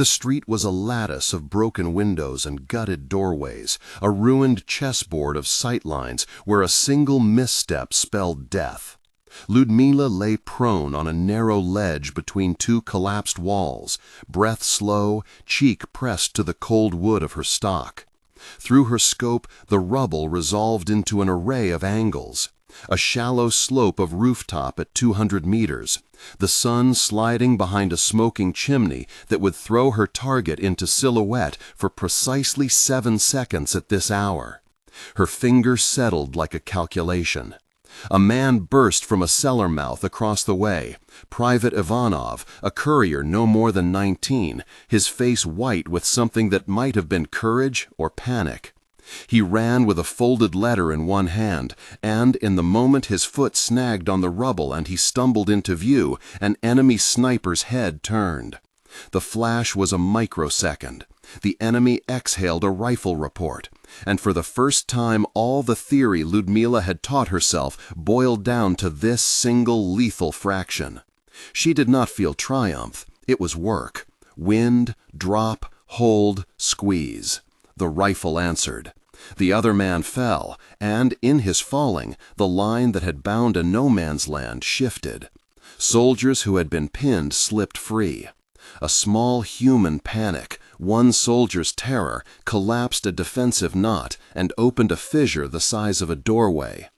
The street was a lattice of broken windows and gutted doorways, a ruined chessboard of sightlines where a single misstep spelled death. Lyudmila lay prone on a narrow ledge between two collapsed walls, breath slow, cheek pressed to the cold wood of her stock. Through her scope, the rubble resolved into an array of angles. A shallow slope of rooftop at 200 meters, the sun sliding behind a smoking chimney that would throw her target into silhouette for precisely 7 seconds at this hour. Her fingers settled like a calculation. A man burst from a cellar mouth across the way. Private Ivanov, a courier no more than 19, his face white with something that might have been courage or panic. He ran with a folded letter in one hand, and in the moment his foot snagged on the rubble and he stumbled into view, an enemy sniper's head turned. The flash was a microsecond. The enemy exhaled a rifle report, and for the first time all the theory Lyudmila had taught herself boiled down to this single lethal fraction. She did not feel triumph. It was work. Wind, drop, hold, squeeze. The rifle answered. The other man fell, and in his falling, the line that had bound a no-man's land shifted. Soldiers who had been pinned slipped free. A small human panic, one soldier's terror, collapsed a defensive knot and opened a fissure the size of a doorway.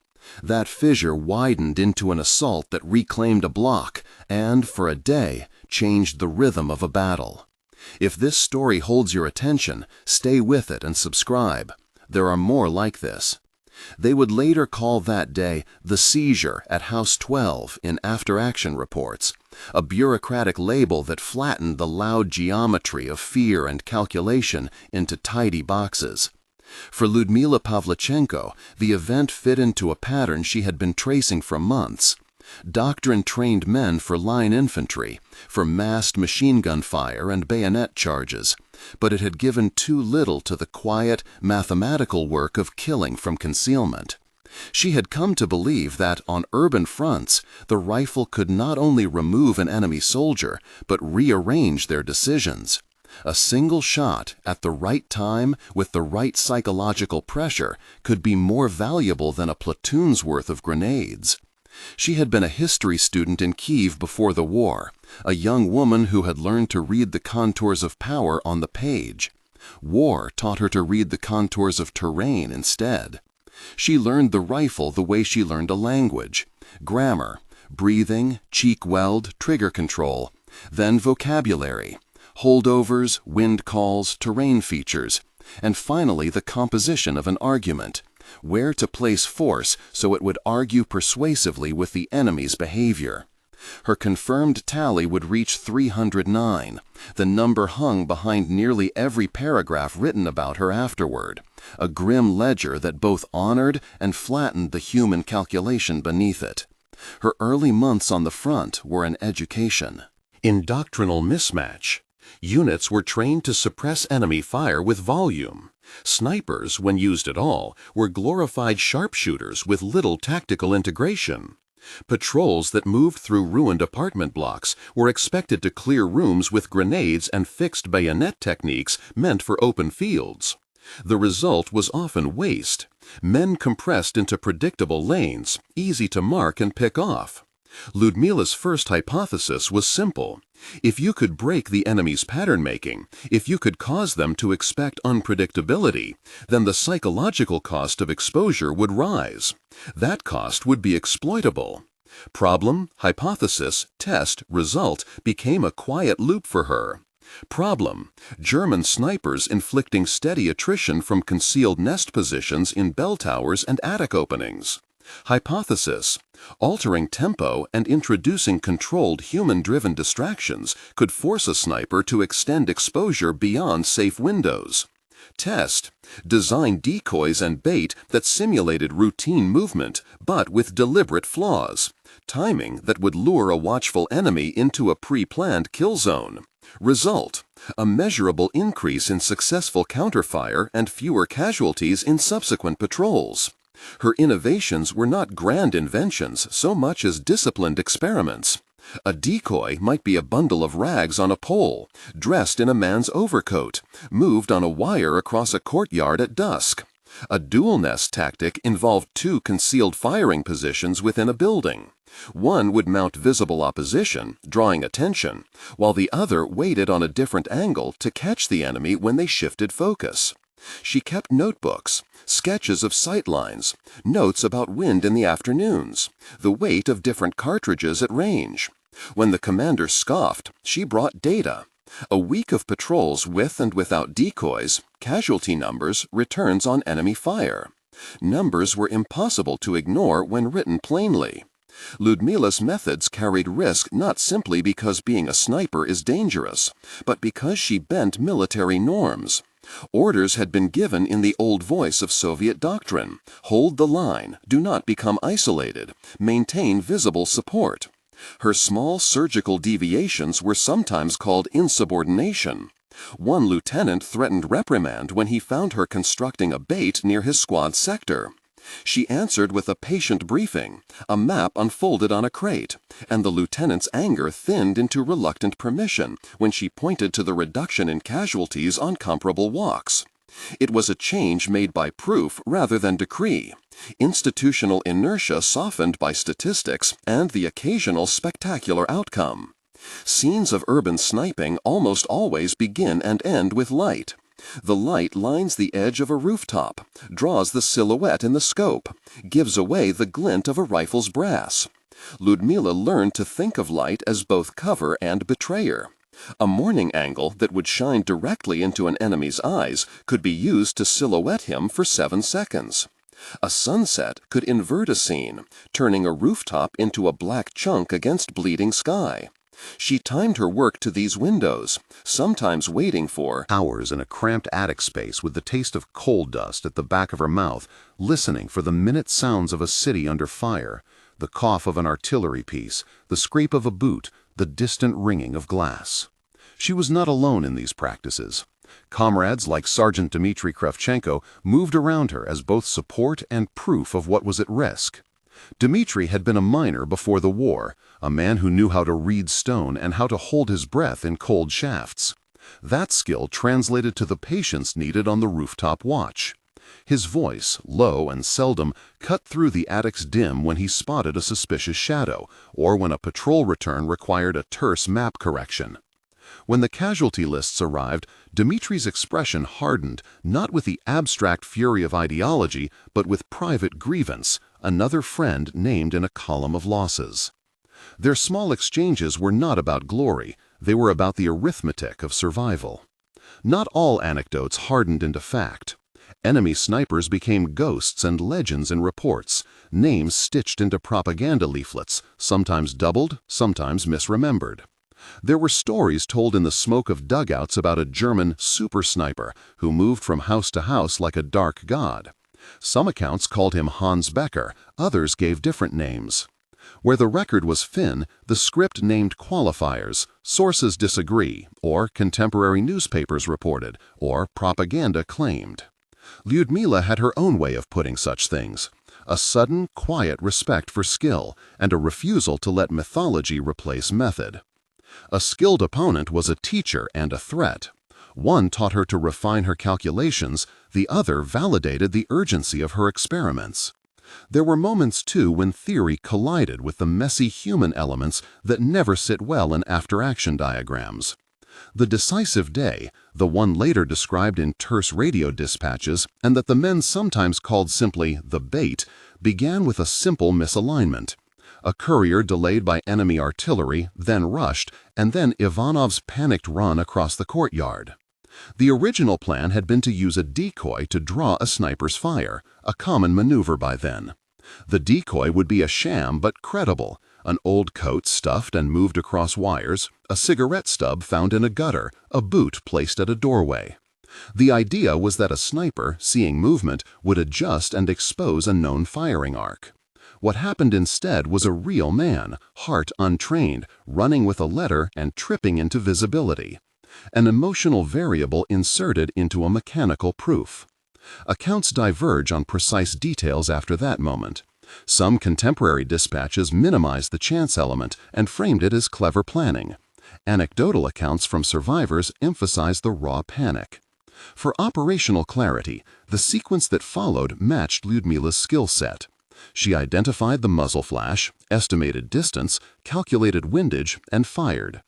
That fissure widened into an assault that reclaimed a block and, for a day, changed the rhythm of a battle. If this story holds your attention, stay with it and subscribe. There are more like this. They would later call that day the seizure at House 12 in after-action reports, a bureaucratic label that flattened the loud geometry of fear and calculation into tidy boxes. For Lyudmila Pavlichenko, the event fit into a pattern she had been tracing for months. Doctrine trained men for line infantry, for massed machine gun fire and bayonet charges, but it had given too little to the quiet, mathematical work of killing from concealment. She had come to believe that, on urban fronts, the rifle could not only remove an enemy soldier, but rearrange their decisions. A single shot, at the right time, with the right psychological pressure, could be more valuable than a platoon's worth of grenades. She had been a history student in Kiev before the war, a young woman who had learned to read the contours of power on the page. War taught her to read the contours of terrain instead. She learned the rifle the way she learned a language: grammar, breathing, cheek weld, trigger control, then vocabulary, holdovers, wind calls, terrain features, and finally the composition of an argument. Where to place force so it would argue persuasively with the enemy's behavior. Her confirmed tally would reach 309, the number hung behind nearly every paragraph written about her afterward, a grim ledger that both honored and flattened the human calculation beneath it. Her early months on the front were an education. In doctrinal mismatch, units were trained to suppress enemy fire with volume. Snipers, when used at all, were glorified sharpshooters with little tactical integration. Patrols that moved through ruined apartment blocks were expected to clear rooms with grenades and fixed bayonet techniques meant for open fields. The result was often waste. Men compressed into predictable lanes, easy to mark and pick off. Lyudmila's first hypothesis was simple. If you could break the enemy's pattern-making, if you could cause them to expect unpredictability, then the psychological cost of exposure would rise. That cost would be exploitable. Problem, hypothesis, test, result became a quiet loop for her. Problem: German snipers inflicting steady attrition from concealed nest positions in bell towers and attic openings. Hypothesis: altering tempo and introducing controlled human-driven distractions could force a sniper to extend exposure beyond safe windows. Test: design decoys and bait that simulated routine movement, but with deliberate flaws. Timing that would lure a watchful enemy into a pre-planned kill zone. Result: a measurable increase in successful counterfire and fewer casualties in subsequent patrols. Her innovations were not grand inventions so much as disciplined experiments. A decoy might be a bundle of rags on a pole, dressed in a man's overcoat, moved on a wire across a courtyard at dusk. A dual nest tactic involved two concealed firing positions within a building. One would mount visible opposition, drawing attention, while the other waited on a different angle to catch the enemy when they shifted focus. She kept notebooks, sketches of sight lines, notes about wind in the afternoons, the weight of different cartridges at range. When the commander scoffed, she brought data. A week of patrols with and without decoys, casualty numbers, returns on enemy fire. Numbers were impossible to ignore when written plainly. Lyudmila's methods carried risk not simply because being a sniper is dangerous, but because she bent military norms. Orders had been given in the old voice of Soviet doctrine: hold the line, do not become isolated, maintain visible support. Her small surgical deviations were sometimes called insubordination. One lieutenant threatened reprimand when he found her constructing a bait near his squad sector. She answered with a patient briefing, a map unfolded on a crate, and the lieutenant's anger thinned into reluctant permission when she pointed to the reduction in casualties on comparable walks. It was a change made by proof rather than decree, institutional inertia softened by statistics and the occasional spectacular outcome. Scenes of urban sniping almost always begin and end with light. The light lines the edge of a rooftop, draws the silhouette in the scope, gives away the glint of a rifle's brass. Lyudmila learned to think of light as both cover and betrayer. A morning angle that would shine directly into an enemy's eyes could be used to silhouette him for 7 seconds. A sunset could invert a scene, turning a rooftop into a black chunk against bleeding sky. She timed her work to these windows, sometimes waiting for hours in a cramped attic space with the taste of coal dust at the back of her mouth, listening for the minute sounds of a city under fire, the cough of an artillery piece, the scrape of a boot, the distant ringing of glass. She was not alone in these practices. Comrades like Sergeant Dmitry Kravchenko moved around her as both support and proof of what was at risk. Dmitry had been a miner before the war, a man who knew how to read stone and how to hold his breath in cold shafts. That skill translated to the patience needed on the rooftop watch. His voice, low and seldom, cut through the attic's dim when he spotted a suspicious shadow, or when a patrol return required a terse map correction. When the casualty lists arrived, Dmitry's expression hardened, not with the abstract fury of ideology, but with private grievance, another friend named in a column of losses. Their small exchanges were not about glory, they were about the arithmetic of survival. Not all anecdotes hardened into fact. Enemy snipers became ghosts and legends in reports, names stitched into propaganda leaflets, sometimes doubled, sometimes misremembered. There were stories told in the smoke of dugouts about a German super sniper who moved from house to house like a dark god. Some accounts called him Hans Becker, others gave different names. Where the record was thin, the script named qualifiers, sources disagree, or contemporary newspapers reported, or propaganda claimed. Lyudmila had her own way of putting such things, a sudden, quiet respect for skill, and a refusal to let mythology replace method. A skilled opponent was a teacher and a threat. One taught her to refine her calculations, the other validated the urgency of her experiments. There were moments, too, when theory collided with the messy human elements that never sit well in after-action diagrams. The decisive day, the one later described in terse radio dispatches and that the men sometimes called simply the bait, began with a simple misalignment. A courier delayed by enemy artillery, then rushed, and then Ivanov's panicked run across the courtyard. The original plan had been to use a decoy to draw a sniper's fire, a common maneuver by then. The decoy would be a sham but credible, an old coat stuffed and moved across wires, a cigarette stub found in a gutter, a boot placed at a doorway. The idea was that a sniper, seeing movement, would adjust and expose a known firing arc. What happened instead was a real man, heart untrained, running with a letter and tripping into visibility. An emotional variable inserted into a mechanical proof. Accounts diverge on precise details after that moment. Some contemporary dispatches minimized the chance element and framed it as clever planning. Anecdotal accounts from survivors emphasized the raw panic. For operational clarity, the sequence that followed matched Lyudmila's skill set. She identified the muzzle flash, estimated distance, calculated windage, and fired.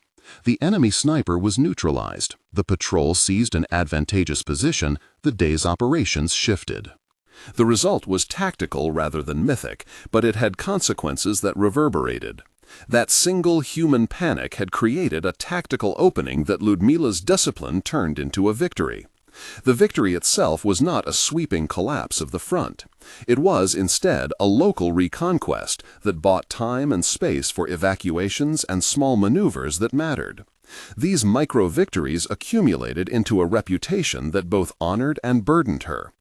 The enemy sniper was neutralized. The patrol seized an advantageous position. The day's operations shifted. The result was tactical rather than mythic, but it had consequences that reverberated. That single human panic had created a tactical opening that Lyudmila's discipline turned into a victory. The victory itself was not a sweeping collapse of the front. It was, instead, a local reconquest that bought time and space for evacuations and small maneuvers that mattered. These micro-victories accumulated into a reputation that both honored and burdened her.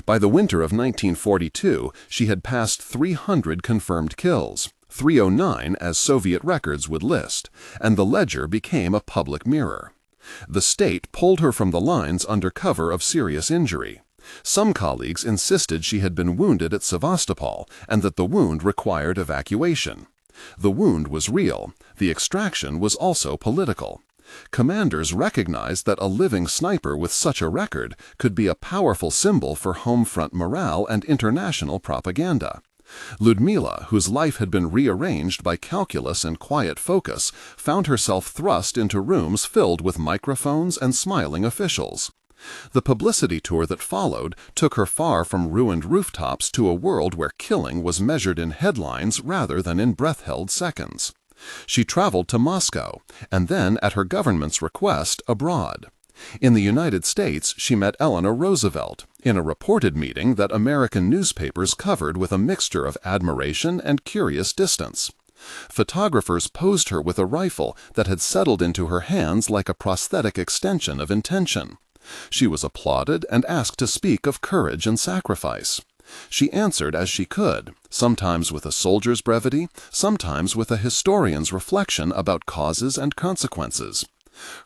By the winter of 1942, she had passed 300 confirmed kills, 309 as Soviet records would list, and the ledger became a public mirror. The state pulled her from the lines under cover of serious injury. Some colleagues insisted she had been wounded at Sevastopol and that the wound required evacuation. The wound was real. The extraction was also political. Commanders recognized that a living sniper with such a record could be a powerful symbol for home front morale and international propaganda. Lyudmila, whose life had been rearranged by calculus and quiet focus, found herself thrust into rooms filled with microphones and smiling officials. The publicity tour that followed took her far from ruined rooftops to a world where killing was measured in headlines rather than in breath-held seconds. She traveled to Moscow, and then, at her government's request, abroad. In the United States, she met Eleanor Roosevelt, in a reported meeting that American newspapers covered with a mixture of admiration and curious distance. Photographers posed her with a rifle that had settled into her hands like a prosthetic extension of intention. She was applauded and asked to speak of courage and sacrifice. She answered as she could, sometimes with a soldier's brevity, sometimes with a historian's reflection about causes and consequences.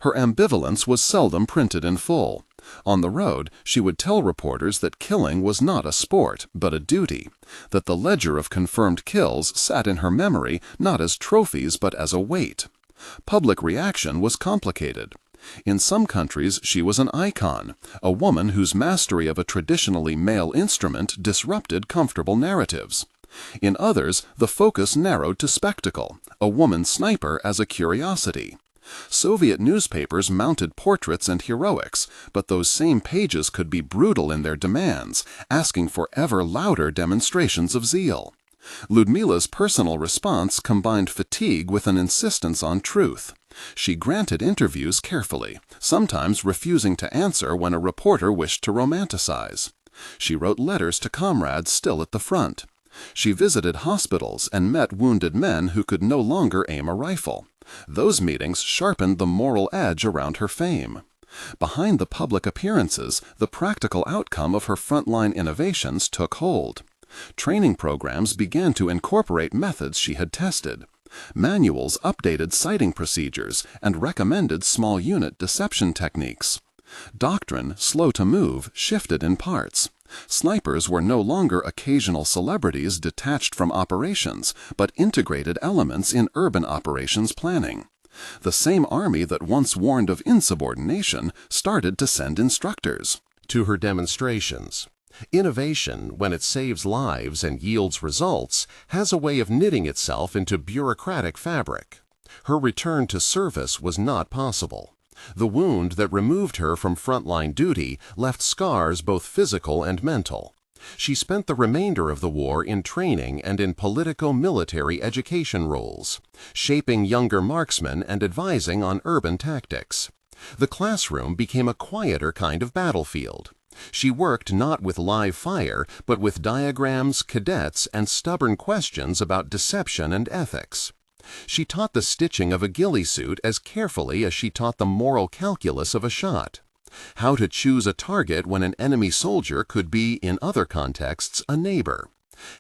Her ambivalence was seldom printed in full. On the road, she would tell reporters that killing was not a sport, but a duty, that the ledger of confirmed kills sat in her memory not as trophies but as a weight. Public reaction was complicated. In some countries, she was an icon, a woman whose mastery of a traditionally male instrument disrupted comfortable narratives. In others, the focus narrowed to spectacle, a woman sniper as a curiosity. Soviet newspapers mounted portraits and heroics, but those same pages could be brutal in their demands, asking for ever louder demonstrations of zeal. Lyudmila's personal response combined fatigue with an insistence on truth. She granted interviews carefully, sometimes refusing to answer when a reporter wished to romanticize. She wrote letters to comrades still at the front. She visited hospitals and met wounded men who could no longer aim a rifle. Those meetings sharpened the moral edge around her fame. Behind the public appearances, the practical outcome of her frontline innovations took hold. Training programs began to incorporate methods she had tested. Manuals updated sighting procedures and recommended small unit deception techniques. Doctrine, slow to move, shifted in parts. Snipers were no longer occasional celebrities detached from operations, but integrated elements in urban operations planning. The same army that once warned of insubordination started to send instructors to her demonstrations. Innovation, when it saves lives and yields results, has a way of knitting itself into bureaucratic fabric. Her return to service was not possible. The wound that removed her from frontline duty left scars both physical and mental. She spent the remainder of the war in training and in politico-military education roles, shaping younger marksmen and advising on urban tactics. The classroom became a quieter kind of battlefield. She worked not with live fire, but with diagrams, cadets, and stubborn questions about deception and ethics. She taught the stitching of a ghillie suit as carefully as she taught the moral calculus of a shot. How to choose a target when an enemy soldier could be, in other contexts, a neighbor.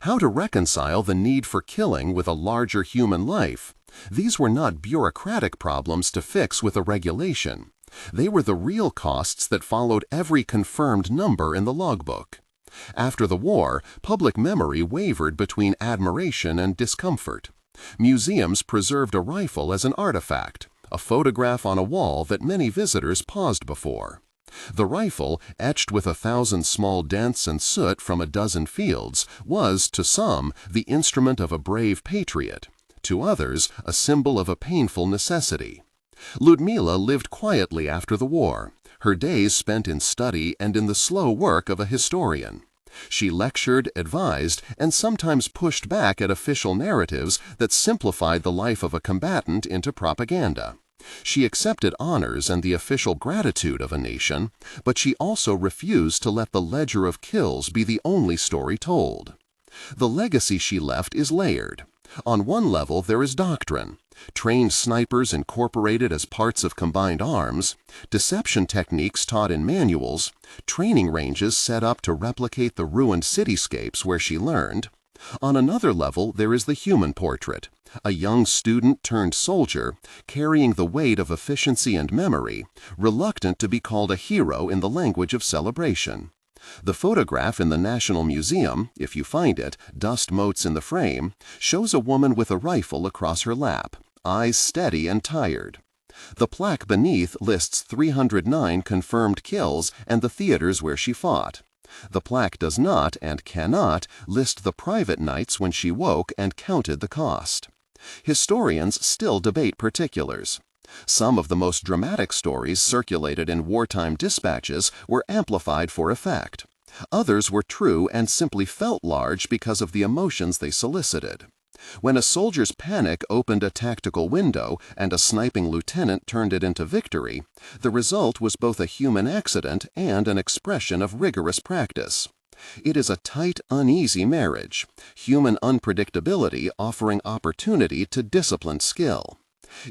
How to reconcile the need for killing with a larger human life. These were not bureaucratic problems to fix with a regulation. They were the real costs that followed every confirmed number in the logbook. After the war, public memory wavered between admiration and discomfort. Museums preserved a rifle as an artifact, a photograph on a wall that many visitors paused before. The rifle, etched with 1,000 small dents and soot from a dozen fields, was, to some, the instrument of a brave patriot. To others, a symbol of a painful necessity. Lyudmila lived quietly after the war, her days spent in study and in the slow work of a historian. She lectured, advised, and sometimes pushed back at official narratives that simplified the life of a combatant into propaganda. She accepted honors and the official gratitude of a nation, but she also refused to let the ledger of kills be the only story told. The legacy she left is layered. On one level there is doctrine, trained snipers incorporated as parts of combined arms, deception techniques taught in manuals, training ranges set up to replicate the ruined cityscapes where she learned. On another level there is the human portrait, a young student turned soldier, carrying the weight of efficiency and memory, reluctant to be called a hero in the language of celebration. The photograph in the National Museum, if you find it, dust motes in the frame, shows a woman with a rifle across her lap, eyes steady and tired. The plaque beneath lists 309 confirmed kills and the theaters where she fought. The plaque does not and cannot list the private nights when she woke and counted the cost. Historians still debate particulars. Some of the most dramatic stories circulated in wartime dispatches were amplified for effect. Others were true and simply felt large because of the emotions they solicited. When a soldier's panic opened a tactical window and a sniping lieutenant turned it into victory, the result was both a human accident and an expression of rigorous practice. It is a tight, uneasy marriage, human unpredictability offering opportunity to disciplined skill.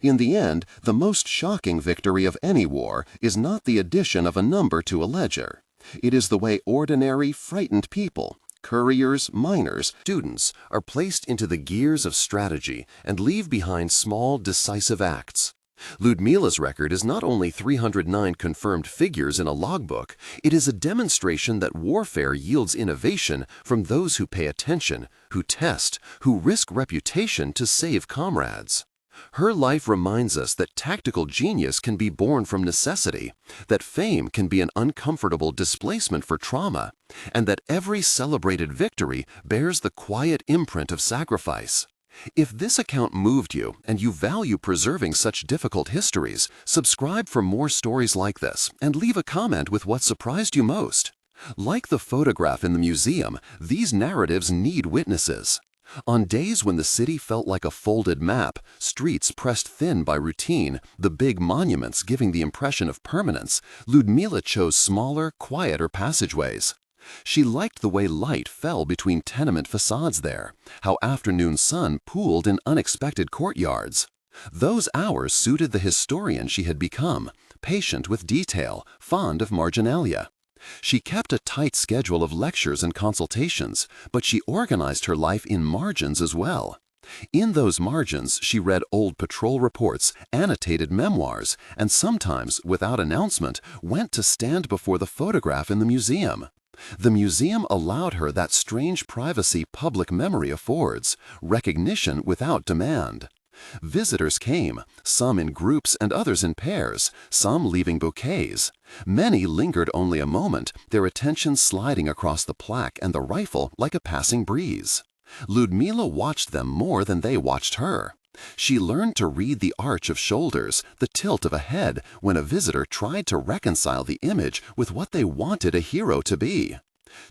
In the end, the most shocking victory of any war is not the addition of a number to a ledger. It is the way ordinary, frightened people, couriers, miners, students, are placed into the gears of strategy and leave behind small, decisive acts. Lyudmila's record is not only 309 confirmed figures in a logbook, it is a demonstration that warfare yields innovation from those who pay attention, who test, who risk reputation to save comrades. Her life reminds us that tactical genius can be born from necessity, that fame can be an uncomfortable displacement for trauma, and that every celebrated victory bears the quiet imprint of sacrifice. If this account moved you and you value preserving such difficult histories, subscribe for more stories like this and leave a comment with what surprised you most. Like the photograph in the museum, these narratives need witnesses. On days when the city felt like a folded map, streets pressed thin by routine, the big monuments giving the impression of permanence, Lyudmila chose smaller, quieter passageways. She liked the way light fell between tenement facades there, how afternoon sun pooled in unexpected courtyards. Those hours suited the historian she had become, patient with detail, fond of marginalia. She kept a tight schedule of lectures and consultations, but she organized her life in margins as well. In those margins, she read old patrol reports, annotated memoirs, and sometimes, without announcement, went to stand before the photograph in the museum. The museum allowed her that strange privacy public memory affords, recognition without demand. Visitors came, some in groups and others in pairs, some leaving bouquets. Many lingered only a moment, their attention sliding across the plaque and the rifle like a passing breeze. Lyudmila watched them more than they watched her. She learned to read the arch of shoulders, the tilt of a head, when a visitor tried to reconcile the image with what they wanted a hero to be.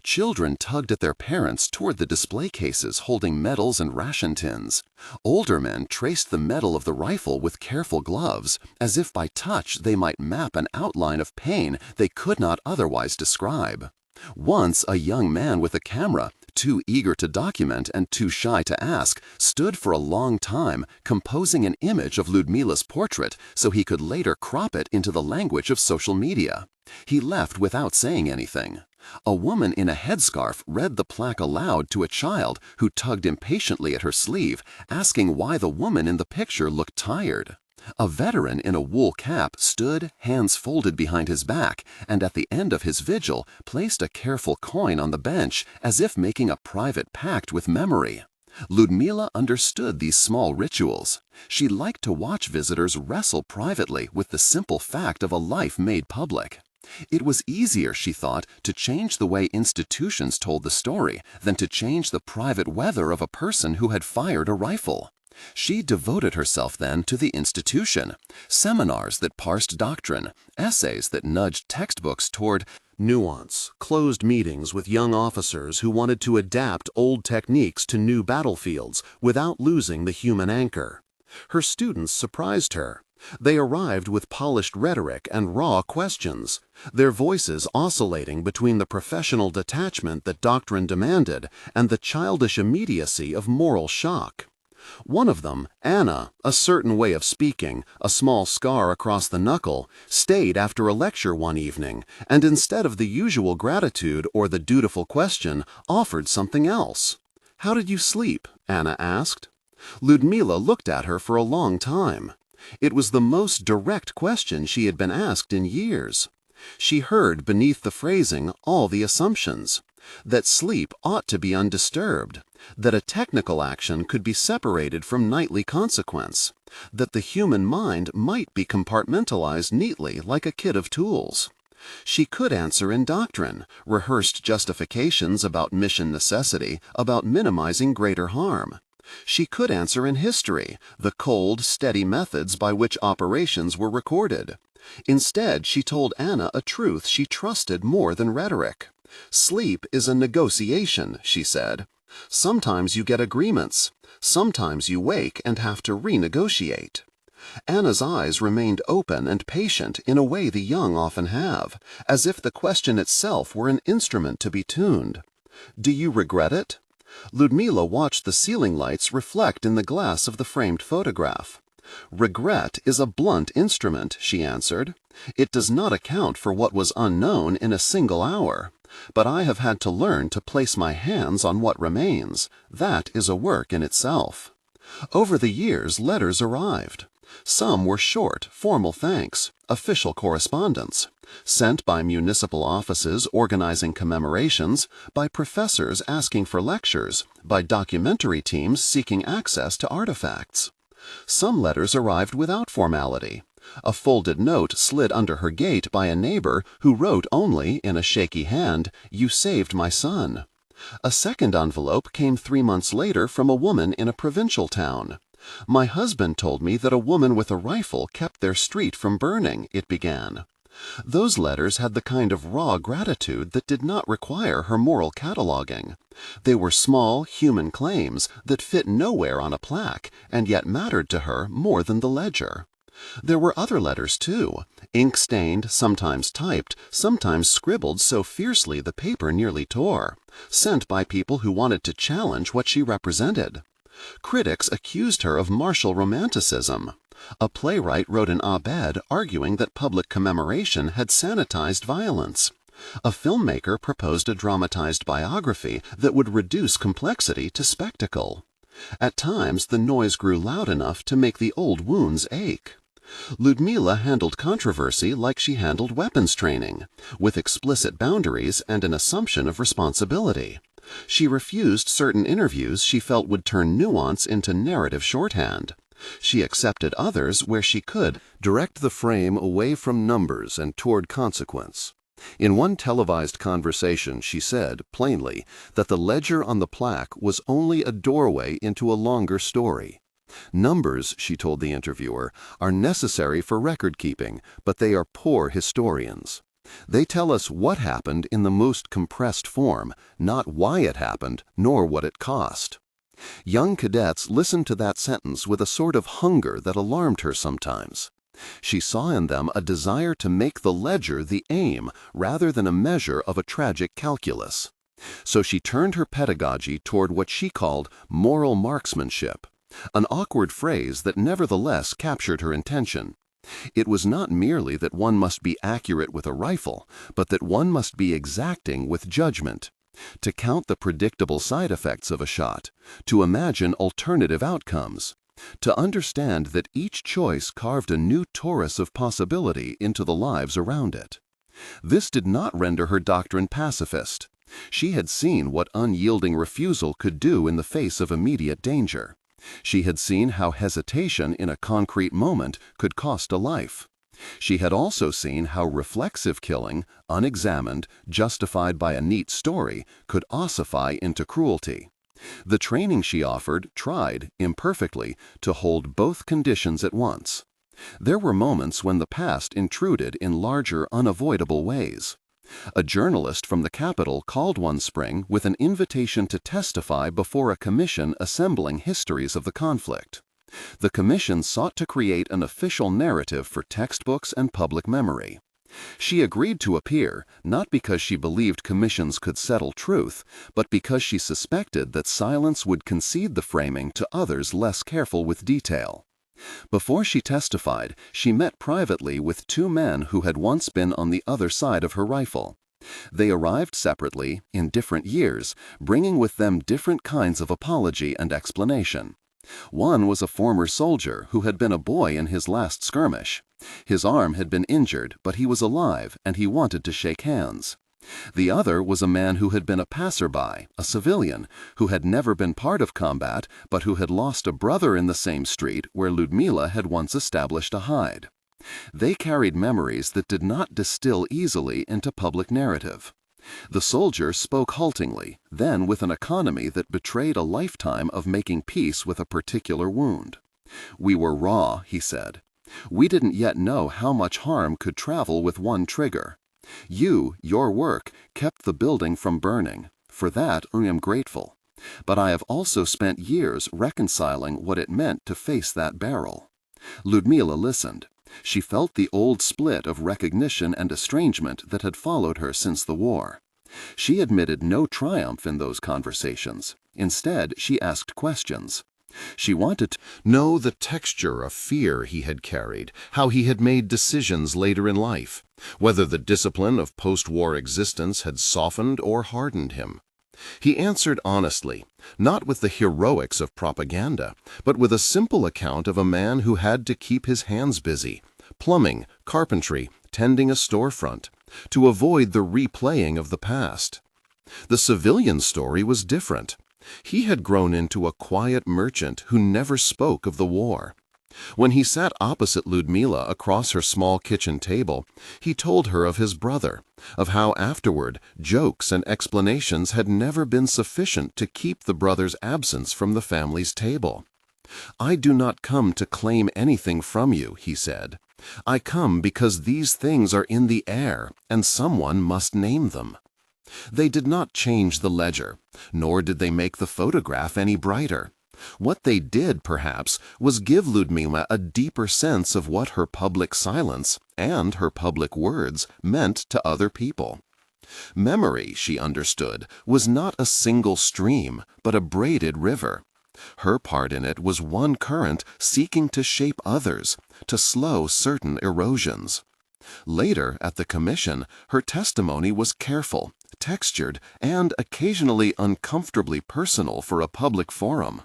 Children tugged at their parents toward the display cases holding medals and ration tins. Older men traced the metal of the rifle with careful gloves, as if by touch they might map an outline of pain they could not otherwise describe. Once a young man with a camera, too eager to document and too shy to ask, stood for a long time composing an image of Lyudmila's portrait so he could later crop it into the language of social media. He left without saying anything. A woman in a headscarf read the plaque aloud to a child who tugged impatiently at her sleeve, asking why the woman in the picture looked tired. A veteran in a wool cap stood, hands folded behind his back, and at the end of his vigil placed a careful coin on the bench as if making a private pact with memory. Lyudmila understood these small rituals. She liked to watch visitors wrestle privately with the simple fact of a life made public. It was easier, she thought, to change the way institutions told the story than to change the private weather of a person who had fired a rifle. She devoted herself then to the institution, seminars that parsed doctrine, essays that nudged textbooks toward nuance, closed meetings with young officers who wanted to adapt old techniques to new battlefields without losing the human anchor. Her students surprised her. They arrived with polished rhetoric and raw questions, their voices oscillating between the professional detachment that doctrine demanded and the childish immediacy of moral shock. One of them, Anna, a certain way of speaking, a small scar across the knuckle, stayed after a lecture one evening, and instead of the usual gratitude or the dutiful question, offered something else. "How did you sleep?" Anna asked. Lyudmila looked at her for a long time. It was the most direct question she had been asked in years. She heard beneath the phrasing all the assumptions: that sleep ought to be undisturbed, that a technical action could be separated from nightly consequence, that the human mind might be compartmentalized neatly like a kit of tools. She could answer in doctrine, rehearsed justifications about mission necessity, about minimizing greater harm. She could answer in history, the cold, steady methods by which operations were recorded. Instead, she told Anna a truth she trusted more than rhetoric. "Sleep is a negotiation," she said. "Sometimes you get agreements. Sometimes you wake and have to renegotiate." Anna's eyes remained open and patient in a way the young often have, as if the question itself were an instrument to be tuned. "Do you regret it?" Lyudmila watched the ceiling lights reflect in the glass of the framed photograph. "Regret is a blunt instrument," she answered. "It does not account for what was unknown in a single hour. But I have had to learn to place my hands on what remains. That is a work in itself." Over the years, letters arrived. Some were short, formal thanks, official correspondence, sent by municipal offices organizing commemorations, by professors asking for lectures, by documentary teams seeking access to artifacts. Some letters arrived without formality. A folded note slid under her gate by a neighbor who wrote only, in a shaky hand, "You saved my son." A second envelope came 3 months later from a woman in a provincial town. "My husband told me that a woman with a rifle kept their street from burning," it began. Those letters had the kind of raw gratitude that did not require her moral cataloging. They were small, human claims that fit nowhere on a plaque, and yet mattered to her more than the ledger. There were other letters, too, ink-stained, sometimes typed, sometimes scribbled so fiercely the paper nearly tore, sent by people who wanted to challenge what she represented. Critics accused her of martial romanticism. A playwright wrote an op-ed arguing that public commemoration had sanitized violence. A filmmaker proposed a dramatized biography that would reduce complexity to spectacle. At times, the noise grew loud enough to make the old wounds ache. Lyudmila handled controversy like she handled weapons training, with explicit boundaries and an assumption of responsibility. She refused certain interviews she felt would turn nuance into narrative shorthand. She accepted others where she could Direct the frame away from numbers and toward consequence. In one televised conversation, she said, plainly, that the ledger on the plaque was only a doorway into a longer story. Numbers, she told the interviewer, are necessary for record-keeping, but they are poor historians. They tell us what happened in the most compressed form, not why it happened, nor what it cost. Young cadets listened to that sentence with a sort of hunger that alarmed her sometimes. She saw in them a desire to make the ledger the aim rather than a measure of a tragic calculus. So she turned her pedagogy toward what she called moral marksmanship, an awkward phrase that nevertheless captured her intention. It was not merely that one must be accurate with a rifle, but that one must be exacting with judgment. To count the predictable side effects of a shot, to imagine alternative outcomes, to understand that each choice carved a new torus of possibility into the lives around it. This did not render her doctrine pacifist. She had seen what unyielding refusal could do in the face of immediate danger. She had seen how hesitation in a concrete moment could cost a life. She had also seen how reflexive killing, unexamined, justified by a neat story, could ossify into cruelty. The training she offered tried, imperfectly, to hold both conditions at once. There were moments when the past intruded in larger, unavoidable ways. A journalist from the capital called one spring with an invitation to testify before a commission assembling histories of the conflict. The commission sought to create an official narrative for textbooks and public memory. She agreed to appear, not because she believed commissions could settle truth, but because she suspected that silence would concede the framing to others less careful with detail. Before she testified, she met privately with two men who had once been on the other side of her rifle. They arrived separately, in different years, bringing with them different kinds of apology and explanation. One was a former soldier who had been a boy in his last skirmish. His arm had been injured, but he was alive, and he wanted to shake hands. The other was a man who had been a passerby, a civilian, who had never been part of combat, but who had lost a brother in the same street where Lyudmila had once established a hide. They carried memories that did not distill easily into public narrative. The soldier spoke haltingly, then with an economy that betrayed a lifetime of making peace with a particular wound. "We were raw," he said. "We didn't yet know how much harm could travel with one trigger. Your work, kept the building from burning. For that I am grateful. But I have also spent years reconciling what it meant to face that barrel." Lyudmila listened. She felt the old split of recognition and estrangement that had followed her since the war. She admitted no triumph in those conversations. Instead, she asked questions. She wanted to know the texture of fear he had carried, how he had made decisions later in life, whether the discipline of post-war existence had softened or hardened him. He answered honestly, not with the heroics of propaganda, but with a simple account of a man who had to keep his hands busy, plumbing, carpentry, tending a storefront, to avoid the replaying of the past. The civilian story was different. He had grown into a quiet merchant who never spoke of the war. When he sat opposite Lyudmila across her small kitchen table, he told her of his brother, of how afterward jokes and explanations had never been sufficient to keep the brother's absence from the family's table. "I do not come to claim anything from you," he said. "I come because these things are in the air, and someone must name them." They did not change the ledger, nor did they make the photograph any brighter. What they did, perhaps, was give Lyudmila a deeper sense of what her public silence and her public words meant to other people. Memory, she understood, was not a single stream, but a braided river. Her part in it was one current seeking to shape others, to slow certain erosions. Later, at the commission, her testimony was careful, textured, and occasionally uncomfortably personal for a public forum.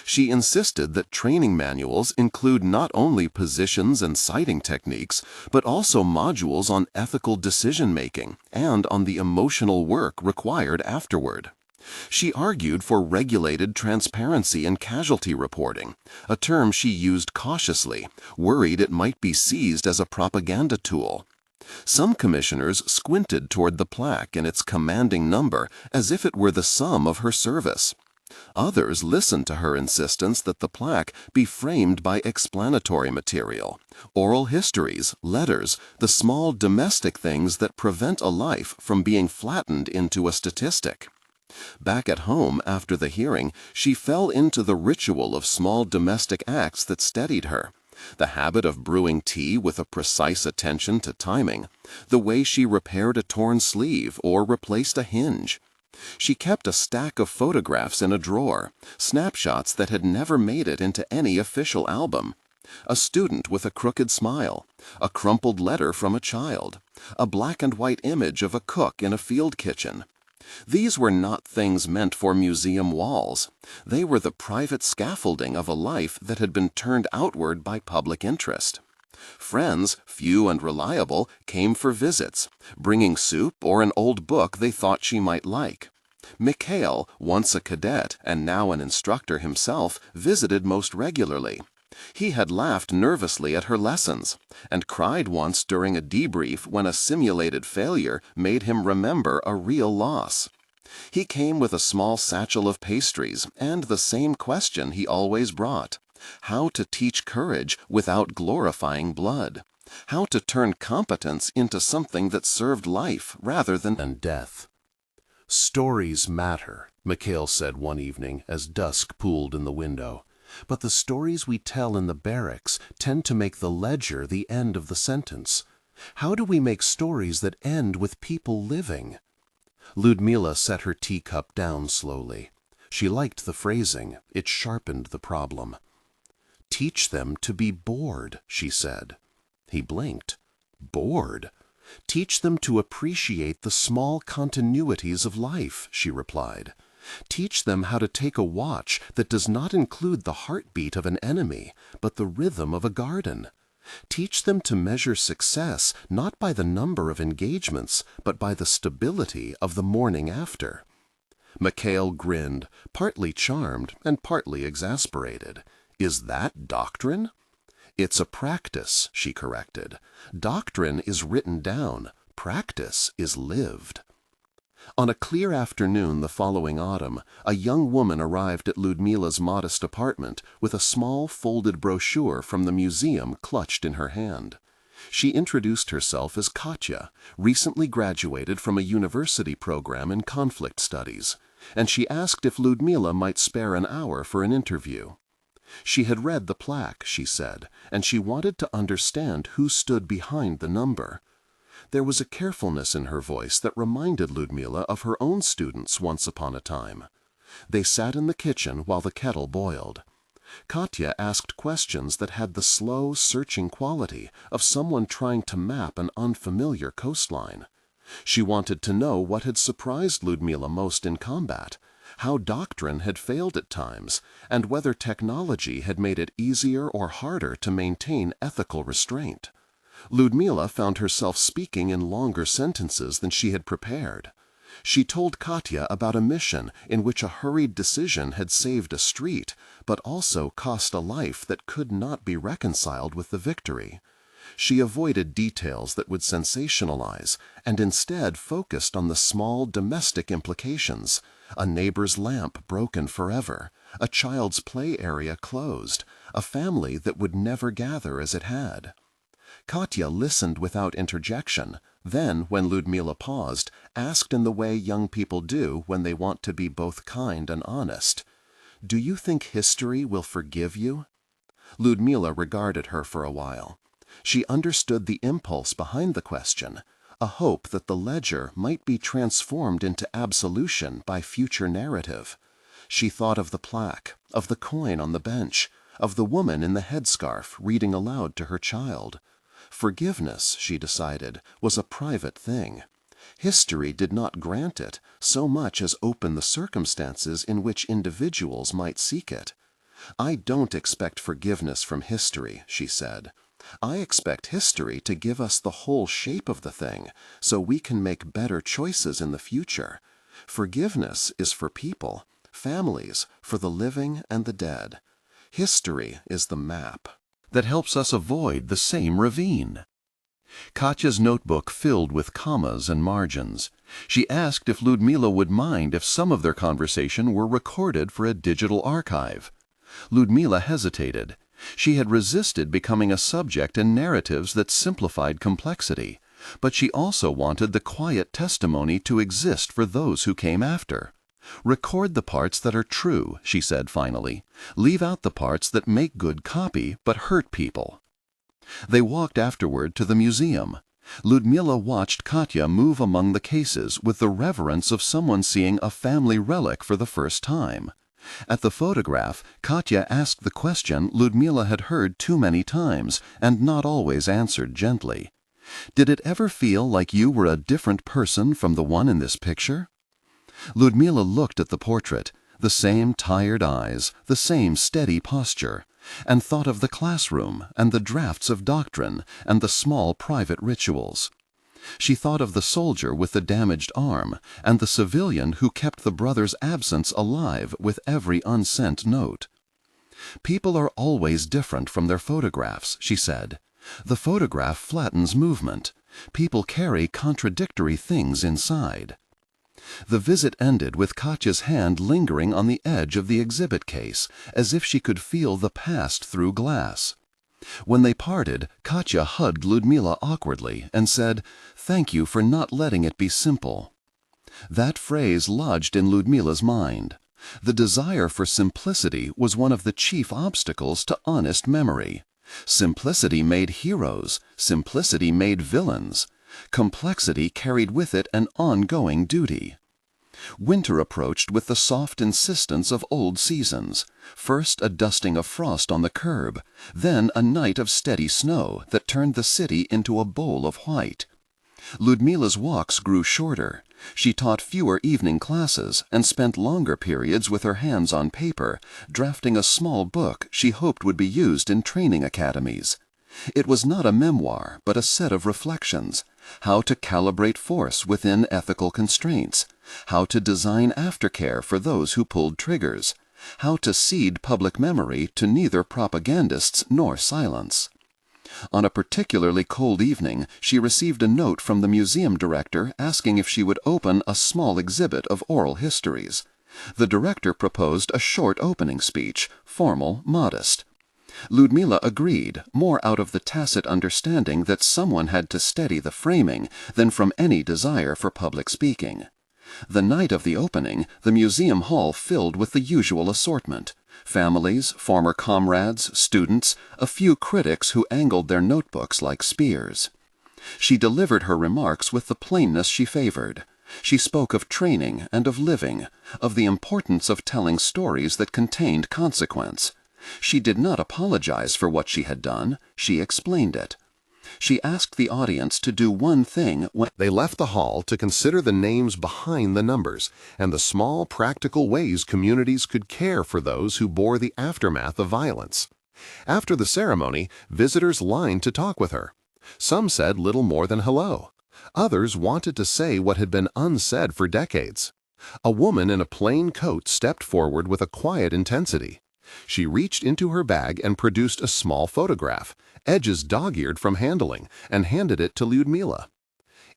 She insisted that training manuals include not only positions and sighting techniques, but also modules on ethical decision-making and on the emotional work required afterward. She argued for regulated transparency in casualty reporting, a term she used cautiously, worried it might be seized as a propaganda tool. Some commissioners squinted toward the plaque and its commanding number as if it were the sum of her service. Others listened to her insistence that the plaque be framed by explanatory material, oral histories, letters, the small domestic things that prevent a life from being flattened into a statistic. Back at home, after the hearing, she fell into the ritual of small domestic acts that steadied her. The habit of brewing tea with a precise attention to timing, the way she repaired a torn sleeve or replaced a hinge. She kept a stack of photographs in a drawer, snapshots that had never made it into any official album. A student with a crooked smile, a crumpled letter from a child, a black and white image of a cook in a field kitchen. These were not things meant for museum walls. They were the private scaffolding of a life that had been turned outward by public interest. Friends, few and reliable, came for visits, bringing soup or an old book they thought she might like. Mikhail, once a cadet and now an instructor himself, visited most regularly. He had laughed nervously at her lessons, and cried once during a debrief when a simulated failure made him remember a real loss. He came with a small satchel of pastries and the same question he always brought: how to teach courage without glorifying blood, how to turn competence into something that served life rather than death. "Stories matter," Mikhail said one evening as dusk pooled in the window. "But the stories we tell in the barracks tend to make the ledger the end of the sentence. How do we make stories that end with people living?" Lyudmila set her teacup down slowly. She liked the phrasing. It sharpened the problem. "Teach them to be bored," she said. He blinked. "Bored?" "Teach them to appreciate the small continuities of life," she replied. "Teach them how to take a watch that does not include the heartbeat of an enemy, but the rhythm of a garden. Teach them to measure success not by the number of engagements, but by the stability of the morning after." Mikhail grinned, partly charmed and partly exasperated. "Is that doctrine?" "It's a practice," she corrected. "Doctrine is written down. Practice is lived." On a clear afternoon the following autumn, a young woman arrived at Lyudmila's modest apartment with a small folded brochure from the museum clutched in her hand. She introduced herself as Katya, recently graduated from a university program in conflict studies, and she asked if Lyudmila might spare an hour for an interview. She had read the plaque, she said, and she wanted to understand who stood behind the number. There was a carefulness in her voice that reminded Lyudmila of her own students once upon a time. They sat in the kitchen while the kettle boiled. Katya asked questions that had the slow, searching quality of someone trying to map an unfamiliar coastline. She wanted to know what had surprised Lyudmila most in combat, how doctrine had failed at times, and whether technology had made it easier or harder to maintain ethical restraint. Lyudmila found herself speaking in longer sentences than she had prepared. She told Katya about a mission in which a hurried decision had saved a street, but also cost a life that could not be reconciled with the victory. She avoided details that would sensationalize, and instead focused on the small domestic implications: a neighbor's lamp broken forever, a child's play area closed, a family that would never gather as it had. Katya listened without interjection, then, when Lyudmila paused, asked in the way young people do when they want to be both kind and honest, "Do you think history will forgive you?" Lyudmila regarded her for a while. She understood the impulse behind the question, a hope that the ledger might be transformed into absolution by future narrative. She thought of the plaque, of the coin on the bench, of the woman in the headscarf reading aloud to her child. Forgiveness, she decided, was a private thing. History did not grant it so much as open the circumstances in which individuals might seek it. "I don't expect forgiveness from history," she said. "I expect history to give us the whole shape of the thing, so we can make better choices in the future. Forgiveness is for people, families, for the living and the dead. History is the map that helps us avoid the same ravine." Katya's notebook filled with commas and margins. She asked if Lyudmila would mind if some of their conversation were recorded for a digital archive. Lyudmila hesitated. She had resisted becoming a subject in narratives that simplified complexity, but she also wanted the quiet testimony to exist for those who came after. "Record the parts that are true," she said finally. "Leave out the parts that make good copy but hurt people." They walked afterward to the museum. Lyudmila watched Katya move among the cases with the reverence of someone seeing a family relic for the first time. At the photograph, Katya asked the question Lyudmila had heard too many times and not always answered gently. "Did it ever feel like you were a different person from the one in this picture?" Lyudmila looked at the portrait, the same tired eyes, the same steady posture, and thought of the classroom and the drafts of doctrine and the small private rituals. She thought of the soldier with the damaged arm and the civilian who kept the brother's absence alive with every unsent note. People are always different from their photographs, she said. The photograph flattens movement. People carry contradictory things inside. The visit ended with Katya's hand lingering on the edge of the exhibit case, as if she could feel the past through glass. When they parted, Katya hugged Lyudmila awkwardly and said, "Thank you for not letting it be simple." That phrase lodged in Lyudmila's mind. The desire for simplicity was one of the chief obstacles to honest memory. Simplicity made heroes. Simplicity made villains. Complexity carried with it an ongoing duty. Winter approached with the soft insistence of old seasons. First a dusting of frost on the curb, then a night of steady snow that turned the city into a bowl of white. Lyudmila's walks grew shorter. She taught fewer evening classes and spent longer periods with her hands on paper, drafting a small book she hoped would be used in training academies. It was not a memoir, but a set of reflections. How to calibrate force within ethical constraints. How to design aftercare for those who pulled triggers. How to cede public memory to neither propagandists nor silence. On a particularly cold evening, she received a note from the museum director asking if she would open a small exhibit of oral histories. The director proposed a short opening speech, formal, modest. Lyudmila agreed, more out of the tacit understanding that someone had to steady the framing than from any desire for public speaking. The night of the opening, the museum hall filled with the usual assortment. Families, former comrades, students, a few critics who angled their notebooks like spears. She delivered her remarks with the plainness she favored. She spoke of training and of living, of the importance of telling stories that contained consequence. She did not apologize for what she had done, she explained it. She asked the audience to do one thing when They left the hall to consider the names behind the numbers and the small practical ways communities could care for those who bore the aftermath of violence. After the ceremony, visitors lined to talk with her. Some said little more than hello. Others wanted to say what had been unsaid for decades. A woman in a plain coat stepped forward with a quiet intensity. She reached into her bag and produced a small photograph, edges dog-eared from handling, and handed it to Lyudmila.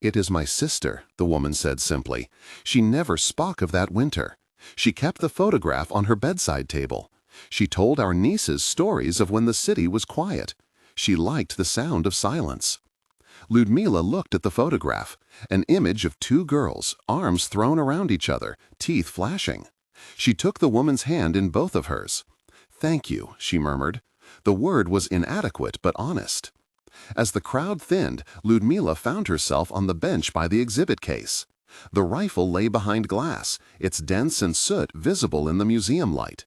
"It is my sister," the woman said simply. "She never spoke of that winter. She kept the photograph on her bedside table. She told our nieces stories of when the city was quiet. She liked the sound of silence." Lyudmila looked at the photograph, an image of two girls, arms thrown around each other, teeth flashing. She took the woman's hand in both of hers. "Thank you," she murmured. The word was inadequate but honest. As the crowd thinned, Lyudmila found herself on the bench by the exhibit case. The rifle lay behind glass, its dents and soot visible in the museum light.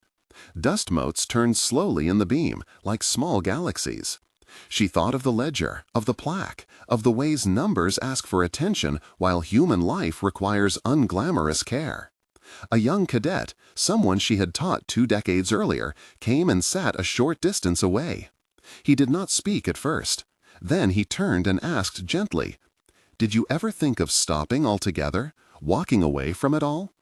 Dust motes turned slowly in the beam, like small galaxies. She thought of the ledger, of the plaque, of the ways numbers ask for attention while human life requires unglamorous care. A young cadet, someone she had taught 2 decades earlier, came and sat a short distance away. He did not speak at first. Then he turned and asked gently, "Did you ever think of stopping altogether, walking away from it all?"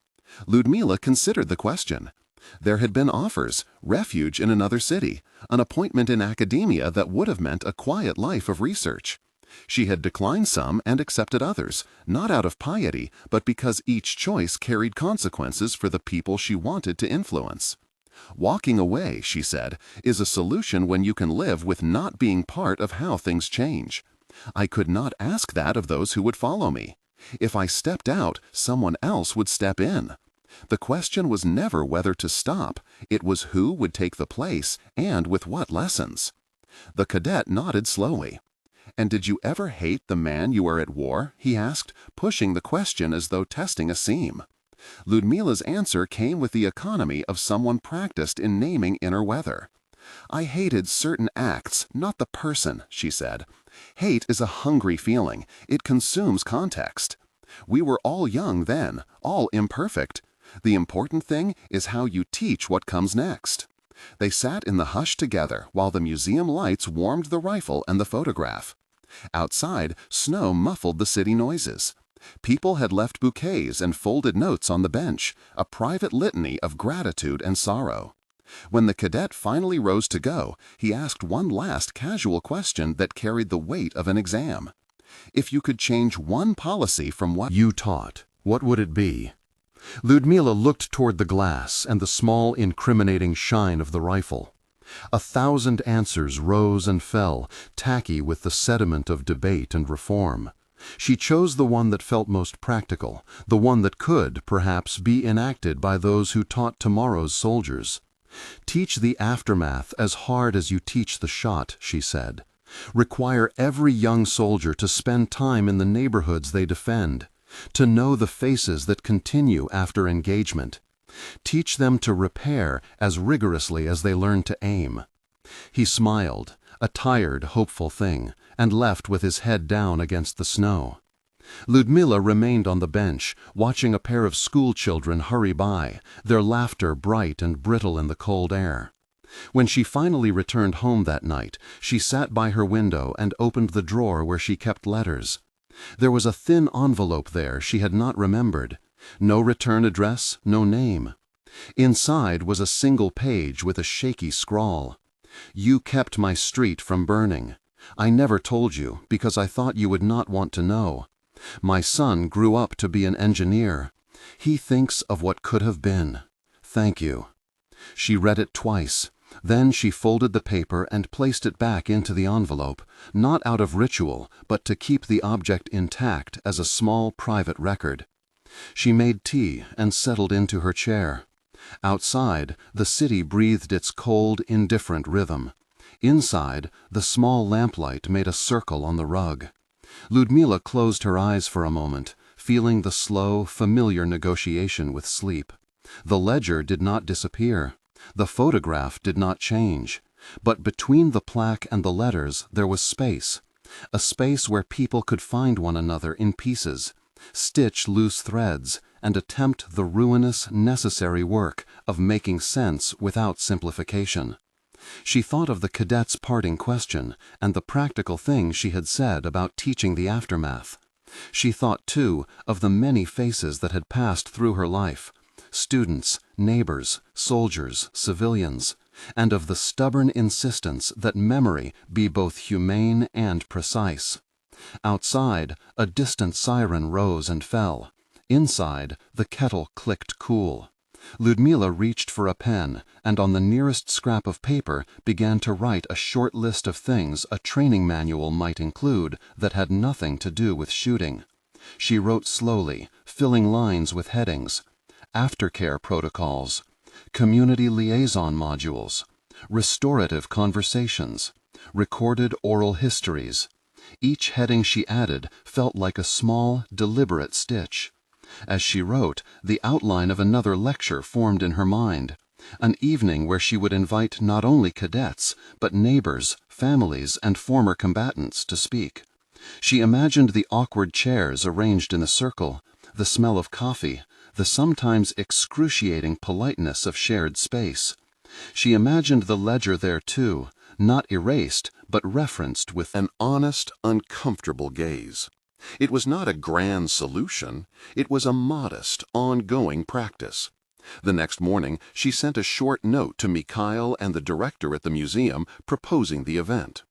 Lyudmila considered the question. There had been offers, refuge in another city, an appointment in academia that would have meant a quiet life of research. She had declined some and accepted others, not out of piety, but because each choice carried consequences for the people she wanted to influence. "Walking away," she said, "is a solution when you can live with not being part of how things change. I could not ask that of those who would follow me. If I stepped out, someone else would step in. The question was never whether to stop, it was who would take the place and with what lessons." The cadet nodded slowly. "And did you ever hate the man you were at war?" he asked, pushing the question as though testing a seam. Lyudmila's answer came with the economy of someone practiced in naming inner weather. "I hated certain acts, not the person," she said. "Hate is a hungry feeling. It consumes context. We were all young then, all imperfect. The important thing is how you teach what comes next." They sat in the hush together while the museum lights warmed the rifle and the photograph. Outside, snow muffled the city noises. People had left bouquets and folded notes on the bench, a private litany of gratitude and sorrow. When the cadet finally rose to go, he asked one last casual question that carried the weight of an exam. "If you could change one policy from what You taught, what would it be?" Lyudmila looked toward the glass and the small incriminating shine of the rifle. 1,000 answers rose and fell, tacky with the sediment of debate and reform. She chose the one that felt most practical, the one that could, perhaps, be enacted by those who taught tomorrow's soldiers. "Teach the aftermath as hard as you teach the shot," she said. "Require every young soldier to spend time in the neighborhoods they defend, to know the faces that continue after engagement. Teach them to repair as rigorously as they learn to aim." He smiled, a tired, hopeful thing, and left with his head down against the snow. Lyudmila remained on the bench, watching a pair of schoolchildren hurry by, their laughter bright and brittle in the cold air. When she finally returned home that night, she sat by her window and opened the drawer where she kept letters. There was a thin envelope there she had not remembered. No return address, no name. Inside was a single page with a shaky scrawl. "You kept my street from burning. I never told you because I thought you would not want to know. My son grew up to be an engineer. He thinks of what could have been. Thank you." She read it twice. Then she folded the paper and placed it back into the envelope, not out of ritual, but to keep the object intact as a small private record. She made tea and settled into her chair. Outside, the city breathed its cold, indifferent rhythm. Inside, the small lamplight made a circle on the rug. Lyudmila closed her eyes for a moment, feeling the slow, familiar negotiation with sleep. The ledger did not disappear. The photograph did not change. But between the plaque and the letters there was space. A space where people could find one another in pieces, stitch loose threads, and attempt the ruinous, necessary work of making sense without simplification. She thought of the cadet's parting question and the practical things she had said about teaching the aftermath. She thought, too, of the many faces that had passed through her life, students, neighbors, soldiers, civilians, and of the stubborn insistence that memory be both humane and precise. Outside, a distant siren rose and fell. Inside, the kettle clicked cool. Lyudmila reached for a pen and on the nearest scrap of paper began to write a short list of things a training manual might include that had nothing to do with shooting. She wrote slowly, filling lines with headings: aftercare protocols, community liaison modules, restorative conversations, recorded oral histories. Each heading she added felt like a small, deliberate stitch. As she wrote, the outline of another lecture formed in her mind, an evening where she would invite not only cadets, but neighbors, families, and former combatants to speak. She imagined the awkward chairs arranged in a circle, the smell of coffee, the sometimes excruciating politeness of shared space. She imagined the ledger there too, not erased, but referenced with an honest, uncomfortable gaze. It was not a grand solution. It was a modest, ongoing practice. The next morning, she sent a short note to Mikhail and the director at the museum proposing the event.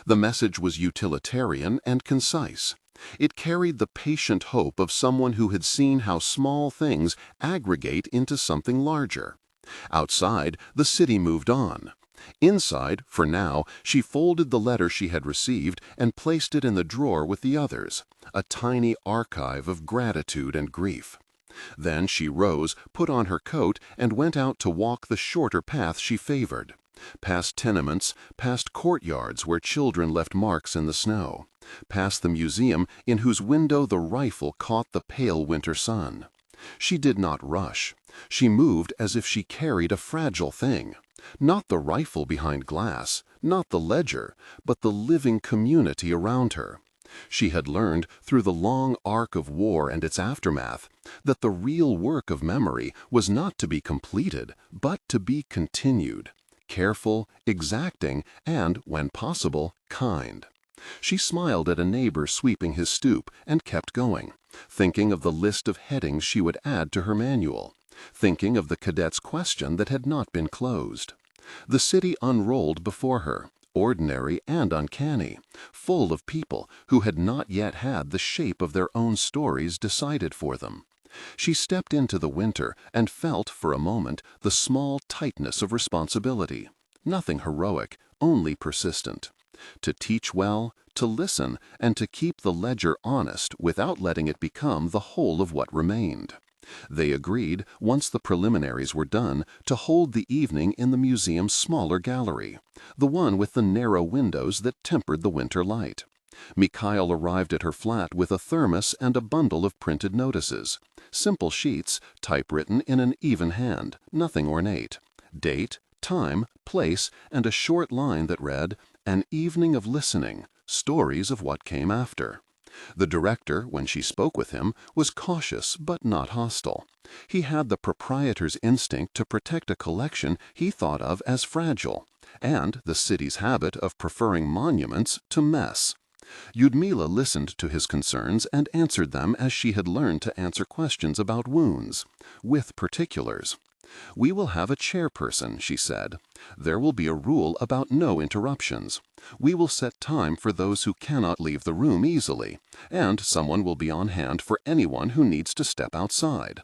The message was utilitarian and concise. It carried the patient hope of someone who had seen how small things aggregate into something larger. Outside, the city moved on. Inside, for now, she folded the letter she had received and placed it in the drawer with the others, a tiny archive of gratitude and grief. Then she rose, put on her coat, and went out to walk the shorter path she favored, past tenements, past courtyards where children left marks in the snow, past the museum in whose window the rifle caught the pale winter sun. She did not rush. She moved as if she carried a fragile thing. Not the rifle behind glass, not the ledger, but the living community around her, She had learned, through the long arc of war and its aftermath, that the real work of memory was not to be completed, but to be continued, careful, exacting, and, when possible, kind. She smiled at a neighbor sweeping his stoop and kept going, thinking of the list of headings she would add to her manual, thinking of the cadet's question that had not been closed. The city unrolled before her, ordinary and uncanny, full of people who had not yet had the shape of their own stories decided for them. She stepped into the winter and felt, for a moment, the small tightness of responsibility. Nothing heroic, only persistent. To teach well, to listen, and to keep the ledger honest without letting it become the whole of what remained. They agreed, once the preliminaries were done, to hold the evening in the museum's smaller gallery, the one with the narrow windows that tempered the winter light. Mikhail arrived at her flat with a thermos and a bundle of printed notices. Simple sheets, typewritten in an even hand, nothing ornate. Date, time, place, and a short line that read, "An evening of listening, stories of what came after." The director, when she spoke with him, was cautious but not hostile. He had the proprietor's instinct to protect a collection he thought of as fragile, and the city's habit of preferring monuments to mess. Lyudmila listened to his concerns and answered them as she had learned to answer questions about wounds, with particulars. "We will have a chairperson," she said. "There will be a rule about no interruptions. We will set time for those who cannot leave the room easily, and someone will be on hand for anyone who needs to step outside."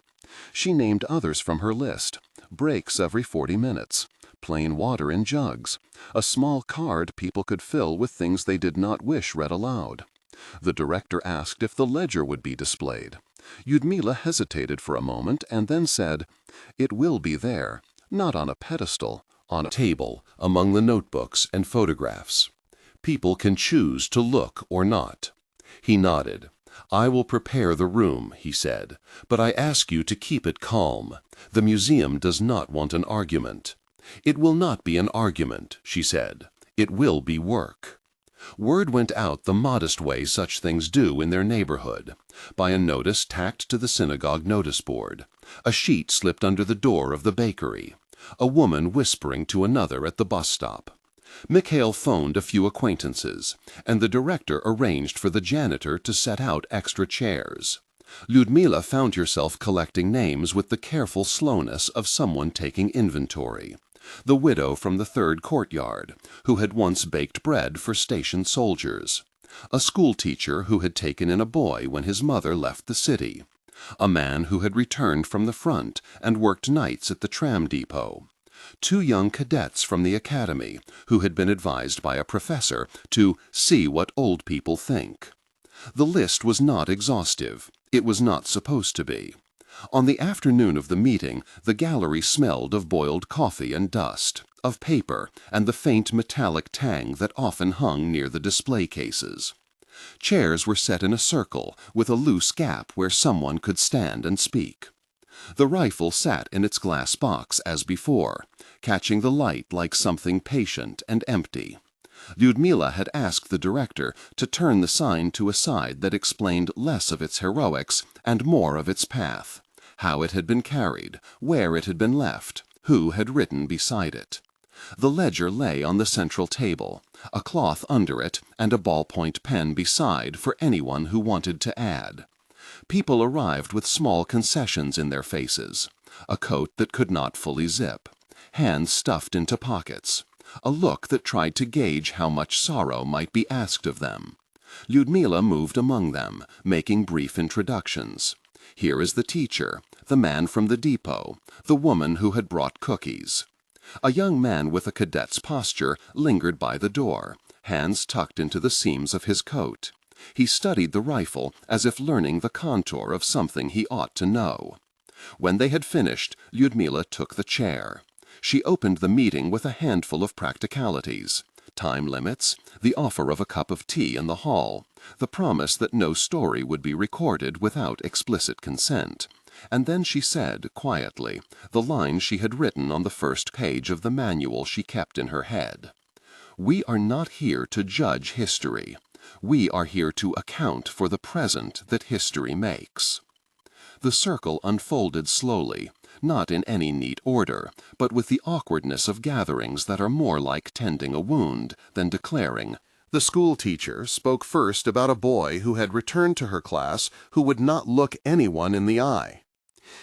She named others from her list: breaks every 40 minutes, plain water in jugs, a small card people could fill with things they did not wish read aloud. The director asked if the ledger would be displayed. Lyudmila hesitated for a moment and then said, "It will be there, not on a pedestal, on a Table among the notebooks and photographs. People can choose to look or not." He nodded. "I will prepare the room," he said, "but I ask you to keep it calm. The museum does not want an argument." "It will not be an argument," she said. "It will be work." Word went out the modest way such things do in their neighborhood, by a notice tacked to the synagogue notice board, a sheet slipped under the door of the bakery, a woman whispering to another at the bus stop. Mikhail phoned a few acquaintances, and the director arranged for the janitor to set out extra chairs. Lyudmila found herself collecting names with the careful slowness of someone taking inventory. The widow from the third courtyard, who had once baked bread for stationed soldiers. A schoolteacher who had taken in a boy when his mother left the city. A man who had returned from the front and worked nights at the tram depot. 2 young cadets from the academy who had been advised by a professor to see what old people think. The list was not exhaustive. It was not supposed to be. On the afternoon of the meeting, the gallery smelled of boiled coffee and dust, of paper and the faint metallic tang that often hung near the display cases. Chairs were set in a circle, with a loose gap where someone could stand and speak. The rifle sat in its glass box as before, catching the light like something patient and empty. Lyudmila had asked the director to turn the sign to a side that explained less of its heroics and more of its path, how it had been carried, where it had been left, who had written beside it. The ledger lay on the central table, a cloth under it and a ballpoint pen beside for anyone who wanted to add. People arrived with small concessions in their faces, a coat that could not fully zip, hands stuffed into pockets, a look that tried to gauge how much sorrow might be asked of them. Lyudmila moved among them, making brief introductions. Here is the teacher, the man from the depot, the woman who had brought cookies. A young man with a cadet's posture lingered by the door, hands tucked into the seams of his coat. He studied the rifle as if learning the contour of something he ought to know. When they had finished, Lyudmila took the chair. She opened the meeting with a handful of practicalities: time limits, the offer of a cup of tea in the hall, the promise that no story would be recorded without explicit consent. And then she said, quietly, the lines she had written on the first page of the manual she kept in her head. "We are not here to judge history. We are here to account for the present that history makes. The circle unfolded slowly, not in any neat order, but with the awkwardness of gatherings that are more like tending a wound than declaring. The school teacher spoke first about a boy who had returned to her class who would not look anyone in the eye.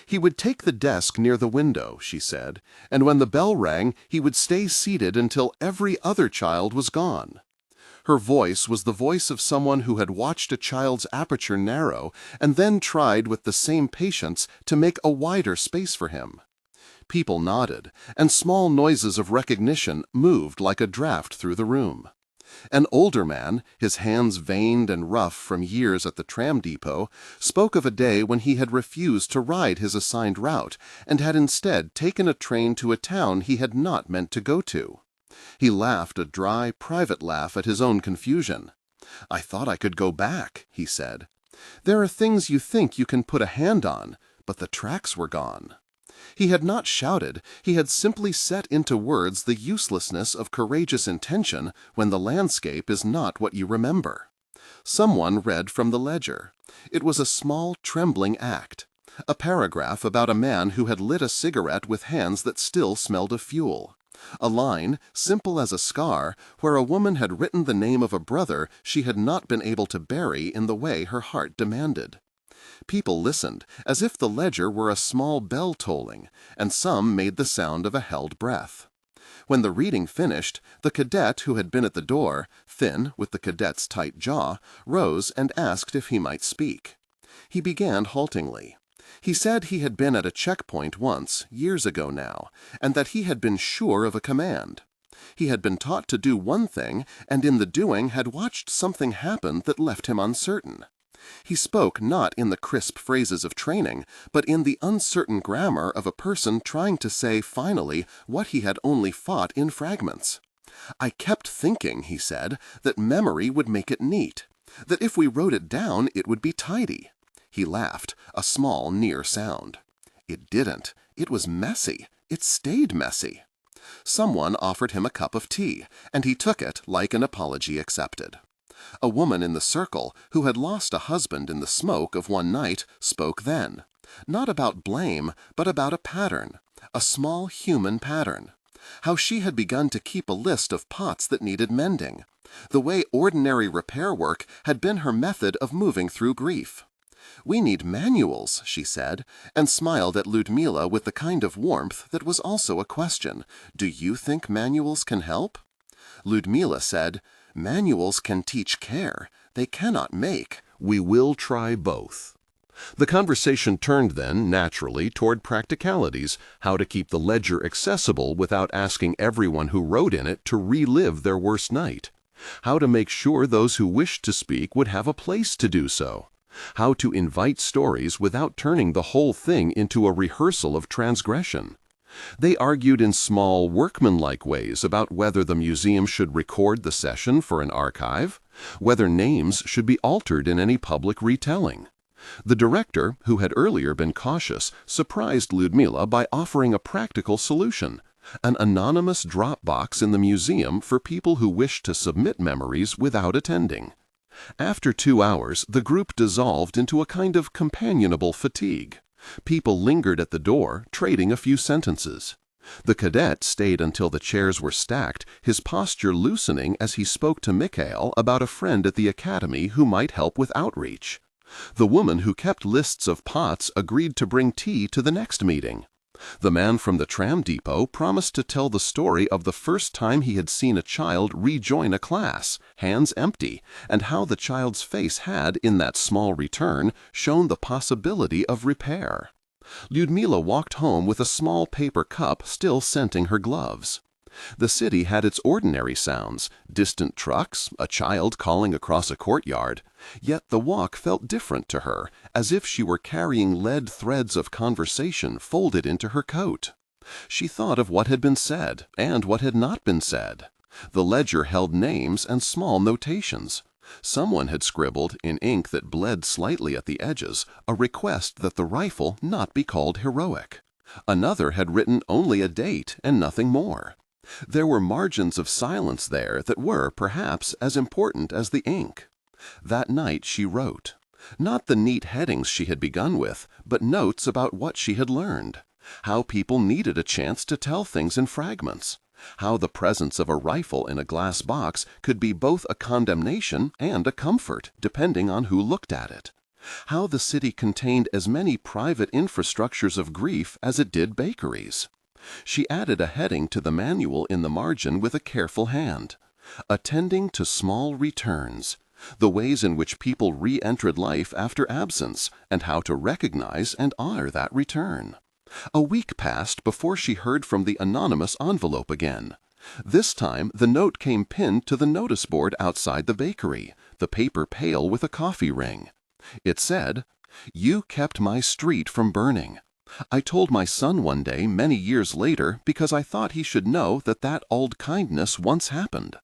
He would take the desk near the window, she said, and when the bell rang, he would stay seated until every other child was gone. Her voice was the voice of someone who had watched a child's aperture narrow and then tried with the same patience to make a wider space for him. People nodded, and small noises of recognition moved like a draft through the room. An older man, his hands veined and rough from years at the tram depot, spoke of a day when he had refused to ride his assigned route and had instead taken a train to a town he had not meant to go to. He laughed a dry, private laugh at his own confusion. "I thought I could go back," he said. "There are things you think you can put a hand on, but the tracks were gone." He had not shouted, he had simply set into words the uselessness of courageous intention when the landscape is not what you remember. Someone read from the ledger. It was a small, trembling act. A paragraph about a man who had lit a cigarette with hands that still smelled of fuel. A line, simple as a scar, where a woman had written the name of a brother she had not been able to bury in the way her heart demanded. People listened, as if the ledger were a small bell tolling, and some made the sound of a held breath. When the reading finished, the cadet who had been at the door, thin, with the cadet's tight jaw, rose and asked if he might speak. He began haltingly. He said he had been at a checkpoint once, years ago now, and that he had been sure of a command. He had been taught to do one thing, and in the doing had watched something happen that left him uncertain. He spoke not in the crisp phrases of training, but in the uncertain grammar of a person trying to say finally what he had only fought in fragments. "I kept thinking," he said, "that memory would make it neat, that if we wrote it down it would be tidy." He laughed, a small, near sound. "It didn't. It was messy. It stayed messy." Someone offered him a cup of tea, and he took it like an apology accepted. A woman in the circle, who had lost a husband in the smoke of one night, spoke then. Not about blame, but about a pattern, a small human pattern. How she had begun to keep a list of pots that needed mending. The way ordinary repair work had been her method of moving through grief. "We need manuals," she said, and smiled at Lyudmila with the kind of warmth that was also a question. "Do you think manuals can help?" Lyudmila said, "Manuals can teach care. They cannot make." We will try both. The conversation turned then, naturally, toward practicalities, how to keep the ledger accessible without asking everyone who wrote in it to relive their worst night, how to make sure those who wished to speak would have a place to do so, how to invite stories without turning the whole thing into a rehearsal of transgression. They argued in small, workmanlike ways about whether the museum should record the session for an archive, whether names should be altered in any public retelling. The director, who had earlier been cautious, surprised Lyudmila by offering a practical solution, an anonymous drop box in the museum for people who wished to submit memories without attending. After 2 hours, the group dissolved into a kind of companionable fatigue. People lingered at the door, trading a few sentences. The cadet stayed until the chairs were stacked, his posture loosening as he spoke to Mikhail about a friend at the academy who might help with outreach. The woman who kept lists of pots agreed to bring tea to the next meeting. The man from the tram depot promised to tell the story of the first time he had seen a child rejoin a class, hands empty, and how the child's face had, in that small return, shown the possibility of repair. Lyudmila walked home with a small paper cup still scenting her gloves. The city had its ordinary sounds, distant trucks, a child calling across a courtyard, yet the walk felt different to her, as if she were carrying lead threads of conversation folded into her coat. She thought of what had been said and what had not been said. The ledger held names and small notations. Someone had scribbled, in ink that bled slightly at the edges, a request that the rifle not be called heroic. Another had written only a date and nothing more. There were margins of silence there that were, perhaps, as important as the ink. That night she wrote. Not the neat headings she had begun with, but notes about what she had learned. How people needed a chance to tell things in fragments. How the presence of a rifle in a glass box could be both a condemnation and a comfort, depending on who looked at it. How the city contained as many private infrastructures of grief as it did bakeries. She added a heading to the manual in the margin with a careful hand. Attending to small returns. The ways in which people re-entered life after absence, and how to recognize and honor that return. A week passed before she heard from the anonymous envelope again. This time the note came pinned to the notice board outside the bakery, the paper pale with a coffee ring. It said, "You kept my street from burning. I told my son one day many years later because I thought he should know that old kindness once happened.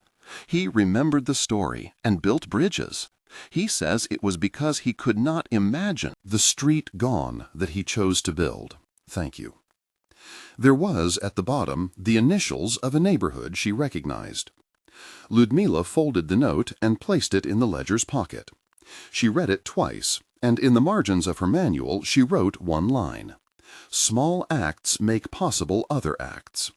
He remembered the story and built bridges. He says it was because he could not imagine the street gone that he chose to build. Thank you." There was, at the bottom, the initials of a neighborhood she recognized. Lyudmila folded the note and placed it in the ledger's pocket. She read it twice, and in the margins of her manual she wrote one line. Small acts make possible other acts.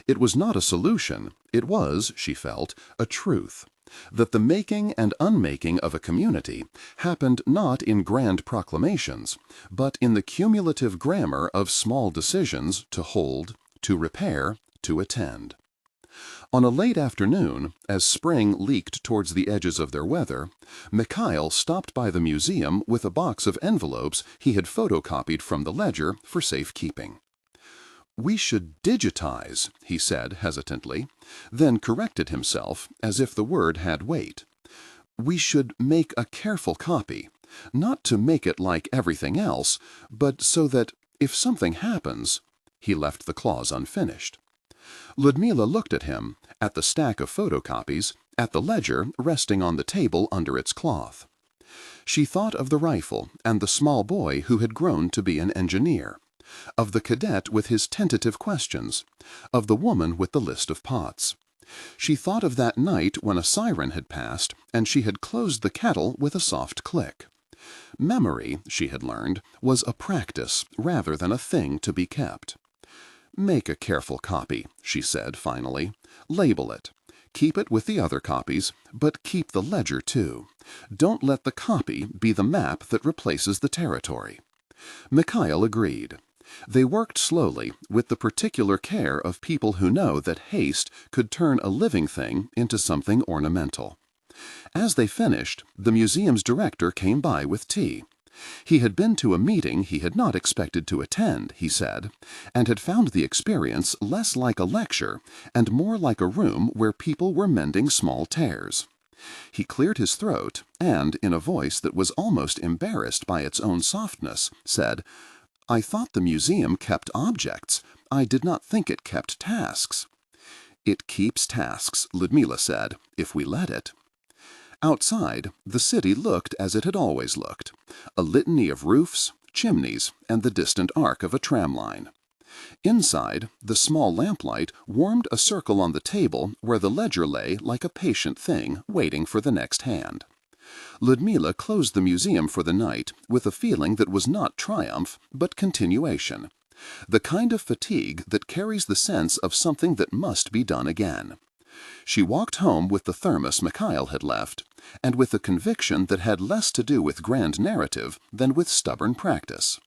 It was not a solution, it was, she felt, a truth, that the making and unmaking of a community happened not in grand proclamations, but in the cumulative grammar of small decisions to hold, to repair, to attend. On a late afternoon, as spring leaked towards the edges of their weather, Mikhail stopped by the museum with a box of envelopes he had photocopied from the ledger for safekeeping. "We should digitize," he said hesitantly, then corrected himself as if the word had weight. "We should make a careful copy, not to make it like everything else, but so that, if something happens—" He left the clause unfinished. Lyudmila looked at him, at the stack of photocopies, at the ledger resting on the table under its cloth. She thought of the rifle and the small boy who had grown to be an engineer, of the cadet with his tentative questions, of the woman with the list of pots. She thought of that night when a siren had passed and she had closed the kettle with a soft click. Memory, she had learned, was a practice rather than a thing to be kept. "Make a careful copy," she said finally. "Label it. Keep it with the other copies, but keep the ledger too. Don't let the copy be the map that replaces the territory." Mikhail agreed. They worked slowly, with the particular care of people who know that haste could turn a living thing into something ornamental. As they finished, the museum's director came by with tea. He had been to a meeting he had not expected to attend, he said, and had found the experience less like a lecture and more like a room where people were mending small tears. He cleared his throat and, in a voice that was almost embarrassed by its own softness, said, "I thought the museum kept objects. I did not think it kept tasks." "It keeps tasks," Lyudmila said, "if we let it." Outside, the city looked as it had always looked, a litany of roofs, chimneys, and the distant arc of a tram line. Inside, the small lamplight warmed a circle on the table where the ledger lay like a patient thing waiting for the next hand. Lyudmila closed the museum for the night with a feeling that was not triumph, but continuation, the kind of fatigue that carries the sense of something that must be done again. She walked home with the thermos Mikhail had left, and with a conviction that had less to do with grand narrative than with stubborn practice.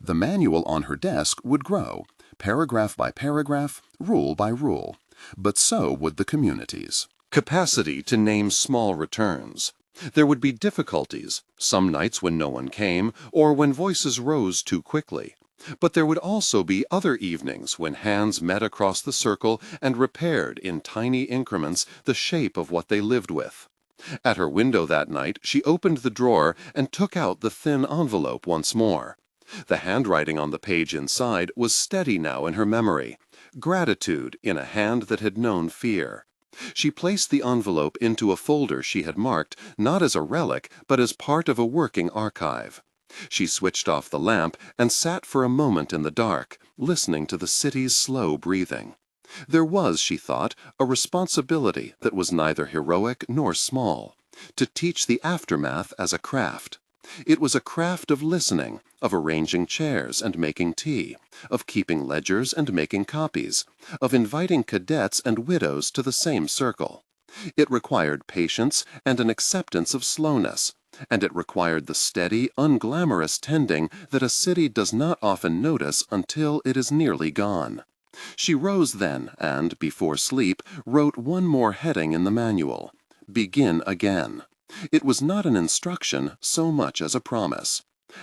The manual on her desk would grow, paragraph by paragraph, rule by rule, but so would the communities. Capacity to name small returns. There would be difficulties, some nights when no one came, or when voices rose too quickly. But there would also be other evenings when hands met across the circle and repaired in tiny increments the shape of what they lived with. At her window that night she opened the drawer and took out the thin envelope once more. The handwriting on the page inside was steady now in her memory, gratitude in a hand that had known fear. She placed the envelope into a folder she had marked not as a relic but as part of a working archive. She switched off the lamp and sat for a moment in the dark, listening to the city's slow breathing. There was, she thought, a responsibility that was neither heroic nor small, to teach the aftermath as a craft. It was a craft of listening, of arranging chairs and making tea, of keeping ledgers and making copies, of inviting cadets and widows to the same circle. It required patience and an acceptance of slowness, and it required the steady, unglamorous tending that a city does not often notice until it is nearly gone. She rose then and, before sleep, wrote one more heading in the manual: Begin again. It was not an instruction so much as a promise.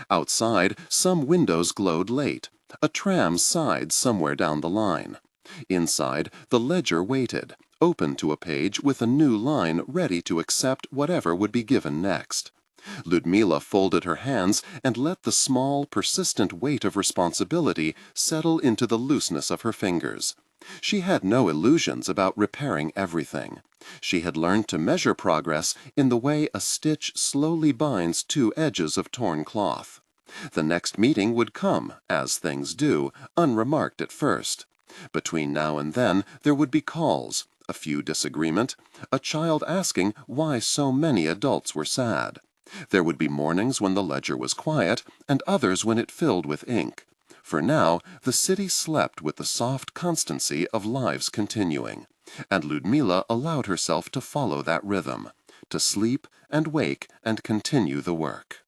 Outside, some windows glowed late. A tram sighed somewhere down the line. Inside, the ledger waited, open to a page with a new line ready to accept whatever would be given next. Lyudmila folded her hands and let the small, persistent weight of responsibility settle into the looseness of her fingers. She had no illusions about repairing everything. She had learned to measure progress in the way a stitch slowly binds two edges of torn cloth. The next meeting would come, as things do, unremarked at first. Between now and then there would be calls, a few disagreement, a child asking why so many adults were sad. There would be mornings when the ledger was quiet, and others when it filled with ink. For now, the city slept with the soft constancy of lives continuing, and Lyudmila allowed herself to follow that rhythm, to sleep and wake and continue the work.